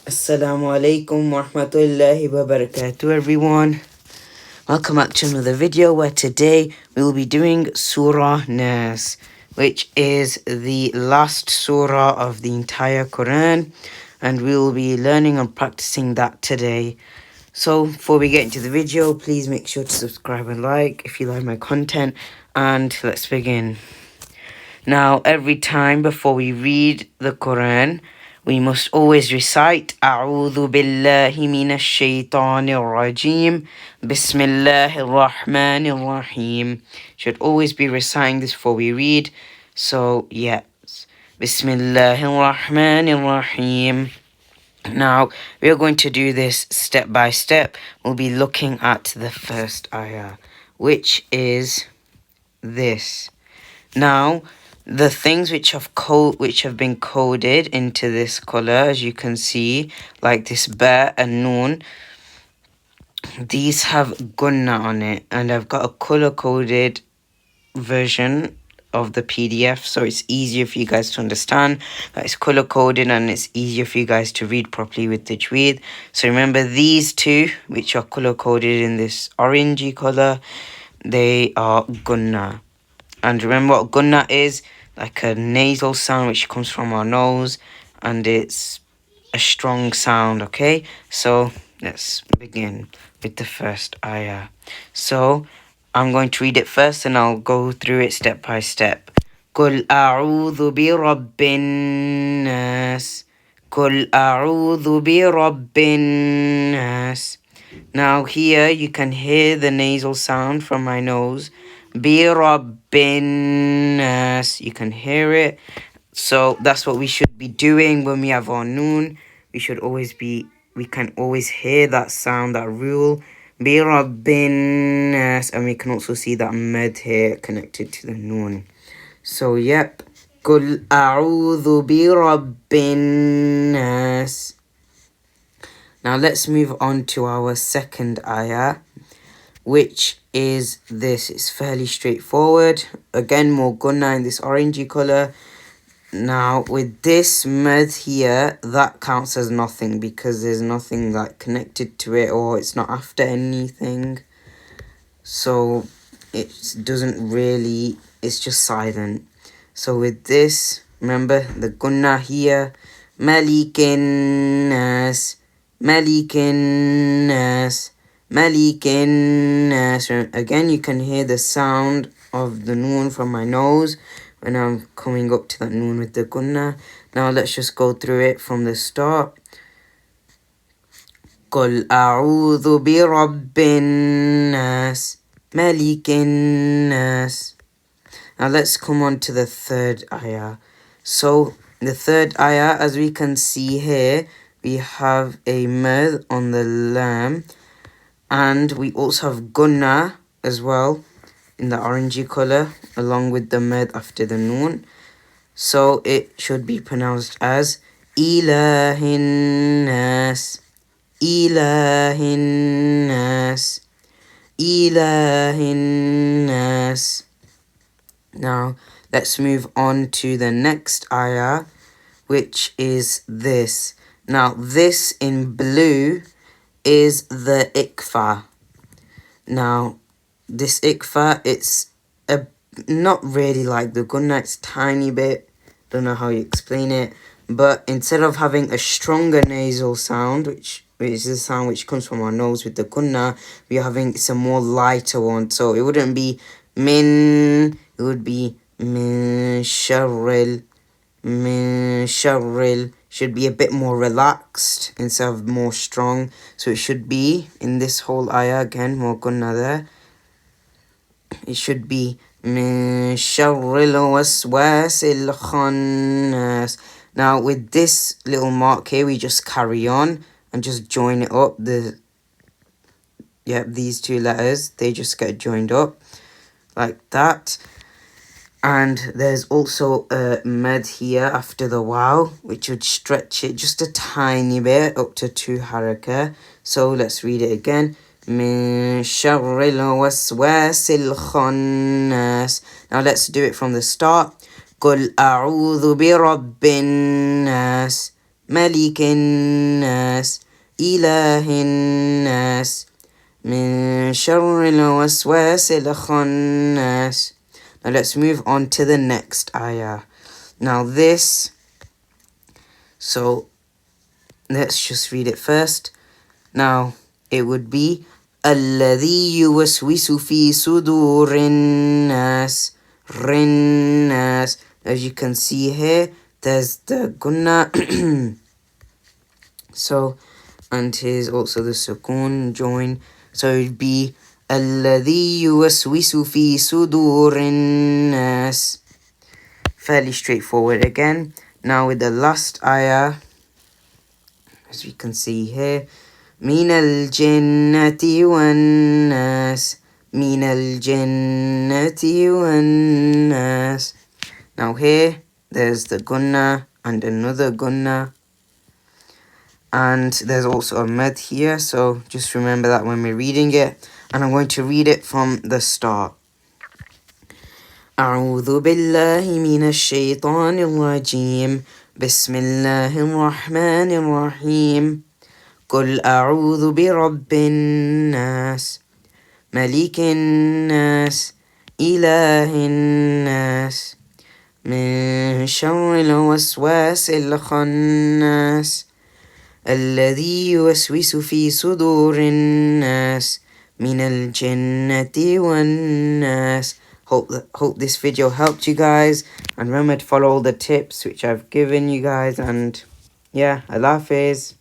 Assalamu alaikum wa rahmatullahi wa barakatuh, everyone. Welcome back to another video where today we will be doing Surah Naas, which is the last surah of the entire Quran, and we will be learning and practicing that today. So before we get into the video, please make sure to subscribe and like if you like my content, and let's begin. Now, every time before we read the Quran, we must always recite أعوذ بالله من الشيطان الرجيم بسم الله الرحمن الرحيم. Should always be reciting this before we read. So, yes. بسم الله الرحمن الرحيم. Now, we are going to do this step by step. We'll be looking at the first ayah, which is this. Now, the things which have been coded into this color, as you can see, like this ba and noon, these have gunna on it, and I've got a color coded version of the PDF, so it's easier for you guys to understand. It's color coded and it's easier for you guys to read properly with Tajweed. So remember, these two, which are color coded in this orangey color, they are gunna. And remember what gunna is, like a nasal sound which comes from our nose, and it's a strong sound, okay? So let's begin with the first ayah. So I'm going to read it first and I'll go through it step by step. قل أعوذ برب الناس قل أعوذ برب الناس. Now here you can hear the nasal sound from my nose. Birabbin nas. You can hear it. So that's what we should be doing when we have our noon. We can always hear that sound, that rule. Birabbin nas. And we can also see that med here connected to the noon. So yep. Qul a'udhu birabbin nas. Now let's move on to our second ayah, which is this. It's fairly straightforward. Again, more gunna in this orangey color. Now with this med here, that counts as nothing because there's nothing like connected to it, or it's not after anything. So it doesn't really, it's just silent. So with this, remember the gunna here, Malikin Nas, Malikin Nas, Malikin Nas. Again, you can hear the sound of the noon from my nose when I'm coming up to that noon with the gunna. Now let's just go through it from the start. قل أعوذ برب الناس ملك الناس. Now let's come on to the third ayah. So the third ayah, as we can see here, we have a mad on the lam, and we also have gunna as well in the orangey color along with the mad after the noon. So it should be pronounced as Ilahin Nas, Ilahin Nas, Ilahin Nas. Now, let's move on to the next ayah, which is this. Now, this in blue is the ikfa. Now, this ikfa, it's not really like the gunna, it's tiny bit. Don't know how you explain it. But instead of having a stronger nasal sound, which is the sound which comes from our nose with the gunna, we're having some more lighter one. So it wouldn't be min, it would be min sharril, min sharril. Should be a bit more relaxed instead of more strong. So it should be, in this whole ayah, again, more gunna there. It should be min sharril waswasil khannas. Now with this little mark here, we just carry on and just join it up. These two letters, they just get joined up like that. And there's also a med here after the wow, which would stretch it just a tiny bit up to 2 haraka. So let's read it again. Min sharril waswasil khannas. Now let's do it from the start. قل أعوذ برب الناس ملك الناس إله الناس من شر الوسواس الخناس. Now let's move on to the next ayah. Now this, so let's just read it first. Now it would be الذي يوسوس في صدور الناس الناس. As you can see here, there's the gunna. So, and here's also the sukun join. So it'd be الذي يوسوس في صدور الناس. Fairly straightforward again. Now with the last ayah, as we can see here, من الجنة والناس من الجنة والناس. Now here, there's the gunna and another gunna. And there's also a med here, so just remember that when we're reading it. And I'm going to read it from the start. أعوذ بالله من الشيطان الرجيم بسم الله الرحمن الرحيم قل أعوذ برب الناس ملك الناس إله الناس من شر الوسواس الخناس الذي يوسوس في صدور الناس من الجنة والناس. Hope this video helped you guys, and remember to follow all the tips which I've given you guys, and yeah, Allah Hafiz.